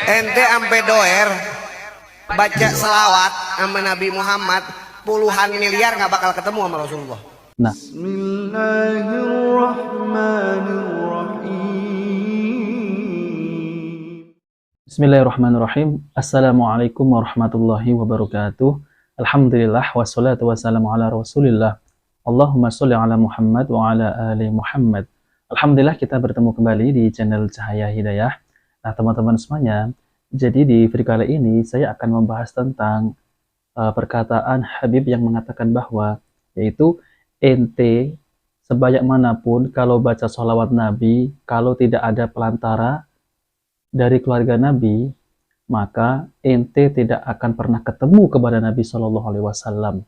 Ente ampe doer baca selawat sama Nabi Muhammad puluhan miliar nggak bakal ketemu sama Rasulullah. Nah, Bismillahirrahmanirrahim. Assalamualaikum warahmatullahi wabarakatuh. Alhamdulillah wassalatu wassalamu ala Rasulillah. Allahumma sholli ala Muhammad wa ala ali Muhammad. Alhamdulillah kita bertemu kembali di channel Cahaya Hidayah. Nah, teman-teman semuanya, jadi di video kali ini saya akan membahas tentang perkataan Habib yang mengatakan bahwa yaitu ente sebanyak manapun kalau baca sholawat Nabi, kalau tidak ada pelantara dari keluarga Nabi, maka ente tidak akan pernah ketemu kepada Nabi Shallallahu Alaihi Wasallam.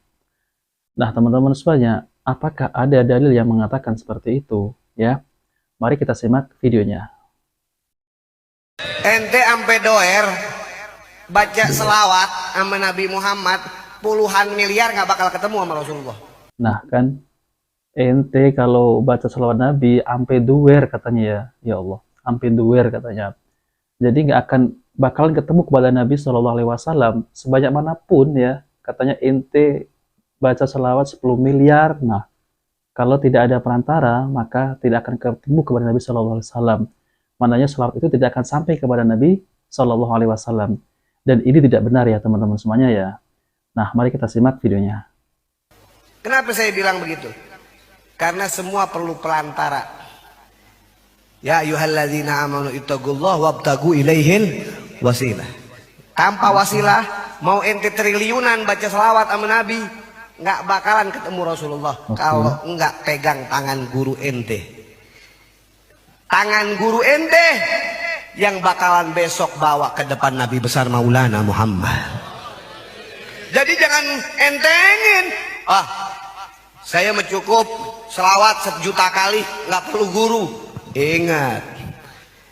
Nah, teman-teman semuanya, apakah ada dalil yang mengatakan seperti itu? Ya, mari kita simak videonya. Ente ampe doer baca selawat sama Nabi Muhammad puluhan miliar nggak bakal ketemu sama Rasulullah. Nah, kan ente kalau baca selawat Nabi ampe duer katanya, ya Allah, ampe duer katanya. Jadi nggak akan bakalan ketemu kepada Nabi Shallallahu Alaihi Wasallam sebanyak manapun ya, katanya ente baca selawat 10 miliar. Nah, kalau tidak ada perantara maka tidak akan ketemu kepada Nabi Shallallahu Alaihi Wasallam. Maknanya selawat itu tidak akan sampai kepada Nabi Shallallahu Alaihi Wasallam. Dan ini tidak benar ya teman-teman semuanya ya. Nah, mari kita simak videonya. Kenapa saya bilang begitu? Karena semua perlu pelantara. Ya ayyuhalladzina amanu ittaqullaha wabtagu ilaihil wasilah. Tanpa wasilah, mau ente triliunan baca selawat sama Nabi, nggak bakalan ketemu Rasulullah. Kalau nggak pegang tangan guru ente. Tangan guru ente yang bakalan besok bawa ke depan Nabi besar Maulana Muhammad. Jadi jangan entengin. Saya mencukup selawat 1 juta kali, nggak perlu guru. Ingat,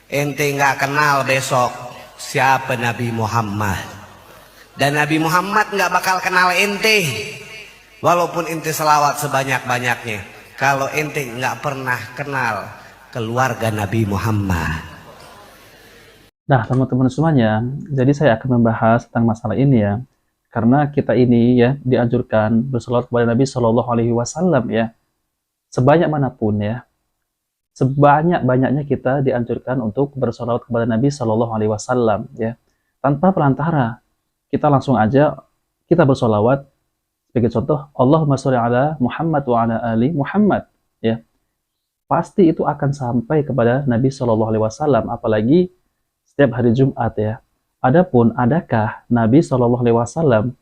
ente nggak kenal besok siapa Nabi Muhammad. Dan Nabi Muhammad nggak bakal kenal ente. Walaupun ente selawat sebanyak-banyaknya, kalau ente nggak pernah kenal keluarga Nabi Muhammad. Nah, teman-teman semuanya, jadi saya akan membahas tentang masalah ini ya. Karena kita ini ya dianjurkan berselawat kepada Nabi Shallallahu Alaihi Wasallam ya. Sebanyak manapun ya. Sebanyak-banyaknya kita dianjurkan untuk berselawat kepada Nabi Shallallahu Alaihi Wasallam ya. Tanpa perantara. Kita langsung aja kita berselawat. Sebagai contoh, Allahumma sholli ala Muhammad wa ala ali Muhammad ya. Pasti itu akan sampai kepada Nabi Shallallahu Alaihi Wasallam, apalagi setiap hari Jumat ya. Adapun adakah Nabi Shallallahu Alaihi Wasallam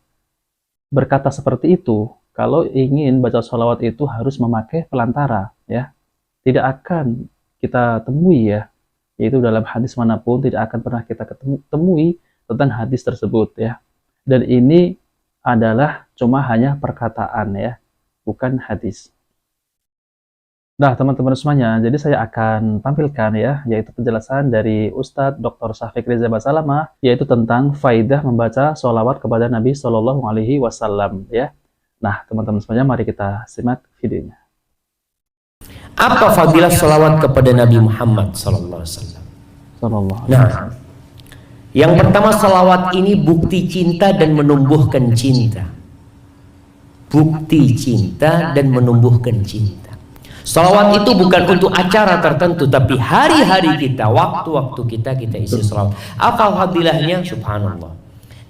berkata seperti itu? Kalau ingin baca sholawat itu harus memakai pelantara ya. Tidak akan kita temui ya. Yaitu dalam hadis manapun tidak akan pernah kita temui tentang hadis tersebut ya. Dan ini adalah cuma hanya perkataan ya, bukan hadis. Nah, teman-teman semuanya, jadi saya akan tampilkan ya, yaitu penjelasan dari Ustadz Dr. Syafiq Reza Basalamah, yaitu tentang faidah membaca sholawat kepada Nabi Shallallahu Alaihi Wasallam ya. Nah, teman-teman semuanya, mari kita simak videonya. Apa fadilah sholawat kepada Nabi Muhammad Sallallahu Alaihi Wasallam? Nah, yang pertama, sholawat ini bukti cinta dan menumbuhkan cinta. Bukti cinta dan menumbuhkan cinta. Sholawat itu bukan untuk acara tertentu, tapi hari-hari kita, waktu-waktu kita isi sholawat. Apa fadilahnya? Subhanallah.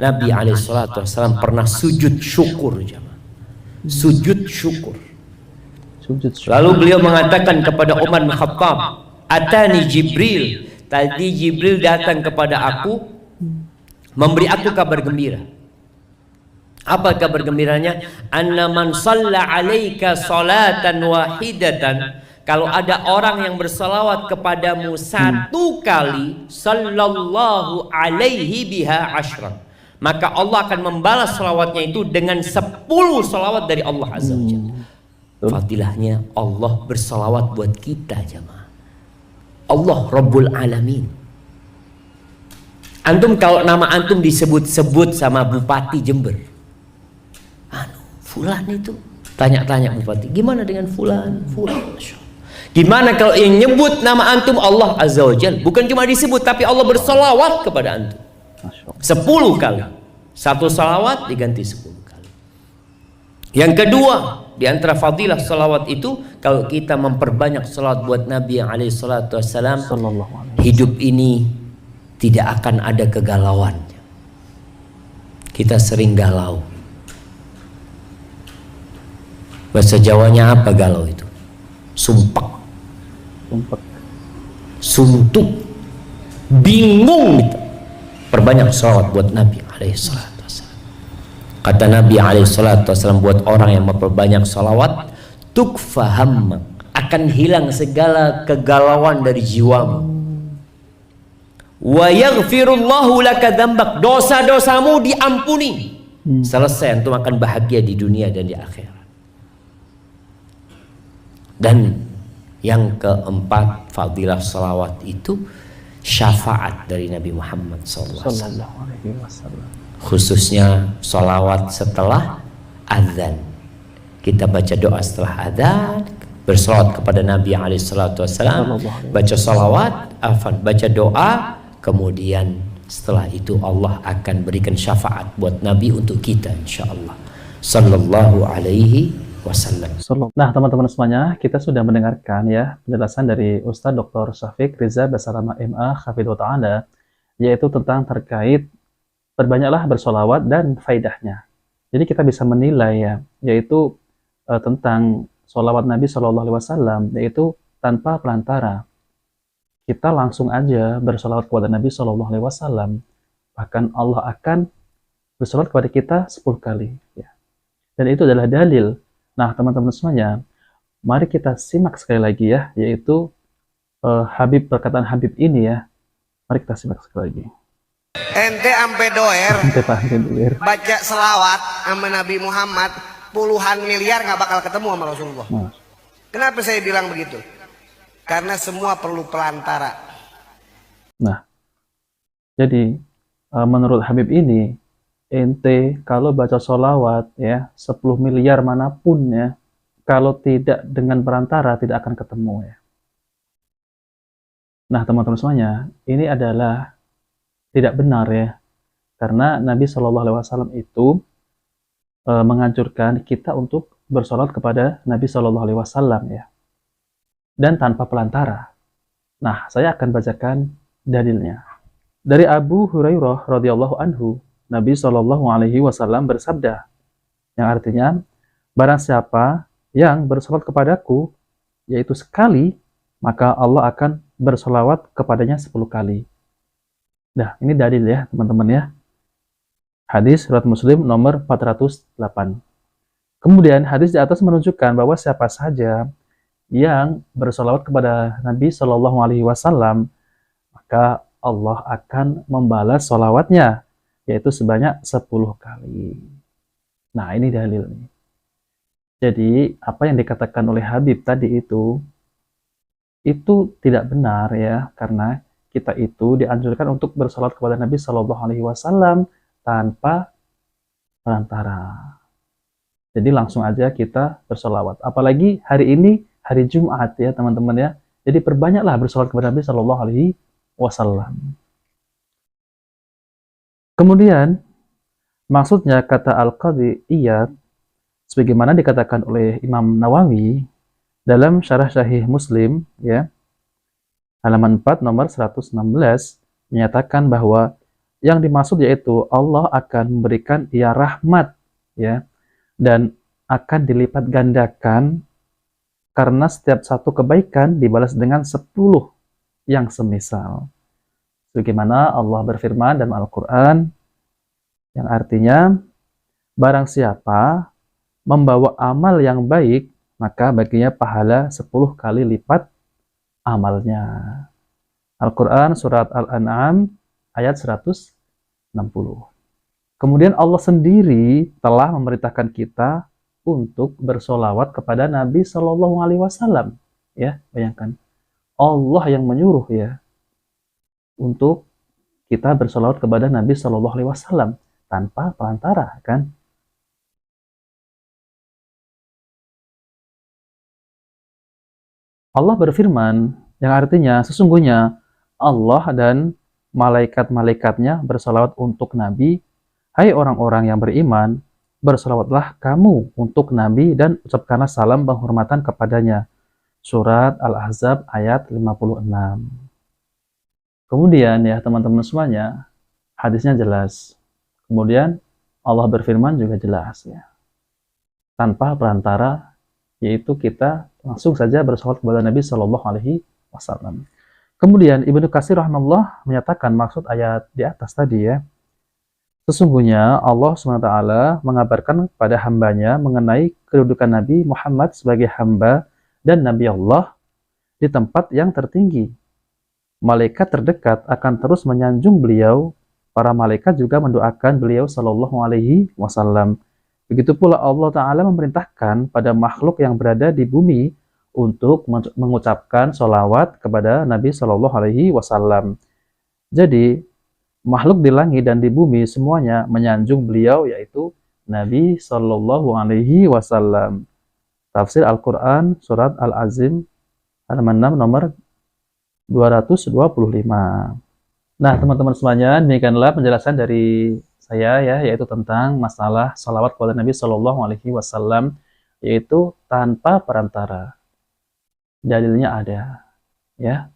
Nabi SAW pernah sujud syukur, jemaah. Sujud syukur. Lalu beliau mengatakan kepada Umar bin Khattab, Atani Jibril. Tadi Jibril datang kepada aku, memberi aku kabar gembira. Apa kabar gembiranya? Anna man shalla alaika salatan wahidatan. Kalau ada orang yang bersalawat kepadamu 1 kali, sallallahu alaihi biha ashran, maka Allah akan membalas salawatnya itu dengan 10 salawat dari Allah Azza wa Jalla. Fadilahnya Allah bersalawat buat kita jemaah. Allah Rabbul Alamin. Antum kalau nama antum disebut-sebut sama Bupati Jember, Fulan itu, tanya-tanya Bupati, gimana dengan Fulan? Gimana kalau yang nyebut nama antum Allah Azza wa Jalla? Bukan cuma disebut, tapi Allah bersalawat kepada antum. Masya Allah. 10 kali. Satu salawat diganti 10 kali. Yang kedua, di antara fadilah salawat itu, kalau kita memperbanyak salawat buat Nabi alaihi salatu wassalam, Sallallahu alaihi hidup ini tidak akan ada kegalauan. Kita sering galau. Bahasa Jawanya apa galau itu? Sumpek, Sumpah. suntuk, bingung gitu. Perbanyak salawat buat Nabi alaihi salatu wassalam. Kata Nabi alaihi salatu wassalam, buat orang yang memperbanyak salawat, tukfaham, akan hilang segala kegalauan dari jiwamu. Wa yaghfirullahu laka dzambak, dosa-dosamu diampuni. Selesai, antum akan bahagia di dunia dan di akhirat. Dan yang keempat, fadilah salawat itu syafaat dari Nabi Muhammad SAW. Sallallahu alaihi wasallam. Khususnya salawat setelah azan. Kita baca doa setelah azan, bersalawat kepada Nabi SAW, baca salawat, baca doa, kemudian setelah itu Allah akan berikan syafaat buat Nabi untuk kita, insyaallah. Sallallahu alaihi wasallam. Nah, teman-teman semuanya, kita sudah mendengarkan ya penjelasan dari Ustadz Dr. Syafiq Riza Basarama MA Hafidhullah Ta'ala, yaitu tentang terkait berbanyaklah bersolawat dan faidahnya. Jadi kita bisa menilai ya, yaitu tentang solawat Nabi SAW, yaitu tanpa pelantara. Kita langsung aja bersolawat kepada Nabi SAW, bahkan Allah akan bersolawat kepada kita 10 kali. Ya. Dan itu adalah dalil. Nah, teman-teman semuanya, mari kita simak sekali lagi ya, yaitu perkataan Habib ini ya. Mari kita simak sekali lagi. Ente ampe doer baca selawat sama Nabi Muhammad puluhan miliar nggak bakal ketemu sama Rasulullah. Kenapa saya bilang begitu? Karena semua perlu pelantara. Nah, jadi menurut Habib ini, ente kalau baca sholawat ya 10 miliar manapun ya, kalau tidak dengan perantara tidak akan ketemu ya. Nah, teman-teman semuanya, ini adalah tidak benar ya, karena Nabi SAW itu menganjurkan kita untuk bersolat kepada Nabi SAW ya, dan tanpa pelantara. Nah, saya akan bacakan dalilnya. Dari Abu Hurairah radhiyallahu anhu, Nabi SAW bersabda, yang artinya, barang siapa yang bersolat kepadaku, yaitu sekali, maka Allah akan bersolawat kepadanya 10 kali. Nah, ini dalil ya, teman-teman ya. Hadis riwayat Muslim nomor 408. Kemudian hadis di atas menunjukkan bahwa siapa saja yang bersolawat kepada Nabi SAW, maka Allah akan membalas solawatnya, yaitu sebanyak 10 kali. Nah, ini dalilnya. Jadi, apa yang dikatakan oleh Habib tadi itu tidak benar ya, karena kita itu dianjurkan untuk bersolat kepada Nabi SAW tanpa perantara. Jadi langsung aja kita bersolawat. Apalagi hari ini hari Jumat ya teman-teman ya. Jadi perbanyaklah bersolat kepada Nabi SAW. Kemudian maksudnya kata Al-Qadhi Iyad, sebagaimana dikatakan oleh Imam Nawawi dalam Syarah Sahih Muslim ya, halaman 4 nomor 116, menyatakan bahwa yang dimaksud yaitu Allah akan memberikan ia rahmat ya, dan akan dilipat gandakan karena setiap satu kebaikan dibalas dengan 10 yang semisal. Sebagaimana Allah berfirman dalam Al-Quran, yang artinya, barang siapa membawa amal yang baik, maka baginya pahala 10 kali lipat amalnya. Al-Quran Surat Al-An'am ayat 160. Kemudian Allah sendiri telah memerintahkan kita untuk bersolawat kepada Nabi SAW. Ya, bayangkan. Allah yang menyuruh ya untuk kita bersolawat kepada Nabi SAW tanpa perantara kan. Allah berfirman yang artinya sesungguhnya Allah dan malaikat-malaikatnya bersolawat untuk Nabi. Hai orang-orang yang beriman, bersolawatlah kamu untuk Nabi dan ucapkanlah salam penghormatan kepadanya. Surat Al-Ahzab ayat 56. Kemudian ya teman-teman semuanya, hadisnya jelas. Kemudian Allah berfirman juga jelas ya. Tanpa perantara, yaitu kita langsung saja bersolawat kepada Nabi Shallallahu Alaihi Wasallam. Kemudian Ibnu Katsir rahimahullah menyatakan maksud ayat di atas tadi ya. Sesungguhnya Allah SWT mengabarkan pada hambanya mengenai kedudukan Nabi Muhammad sebagai hamba dan Nabi Allah di tempat yang tertinggi. Malaikat terdekat akan terus menyanjung beliau. Para malaikat juga mendoakan beliau Shallallahu Alaihi Wasallam. Begitu pula Allah Ta'ala memerintahkan pada makhluk yang berada di bumi untuk mengucapkan sholawat kepada Nabi Shallallahu Alaihi Wasallam. Jadi makhluk di langit dan di bumi semuanya menyanjung beliau, yaitu Nabi Shallallahu Alaihi Wasallam. Tafsir Al-Quran Surat Al-Azim halaman 6 nomor 225. Nah teman-teman semuanya, demikianlah penjelasan dari saya ya, yaitu tentang masalah sholawat kepada Nabi Shallallahu Alaihi Wasallam, yaitu tanpa perantara. Dalilnya ada ya,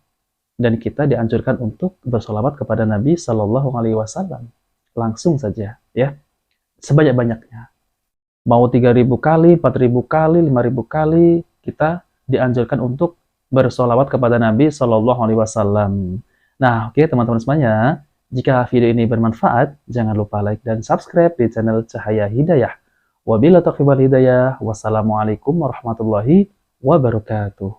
dan kita dianjurkan untuk bersolawat kepada Nabi Shallallahu Alaihi Wasallam langsung saja ya, sebanyak-banyaknya. Mau 3.000 kali, 4.000 kali, 5.000 kali, kita dianjurkan untuk bersolawat kepada Nabi Shallallahu Alaihi Wasallam. Nah, oke teman-teman semuanya, jika video ini bermanfaat, jangan lupa like dan subscribe di channel Cahaya Hidayah. Wabillahi taufiq wal hidayah. Wassalamualaikum warahmatullahi wabarakatuh.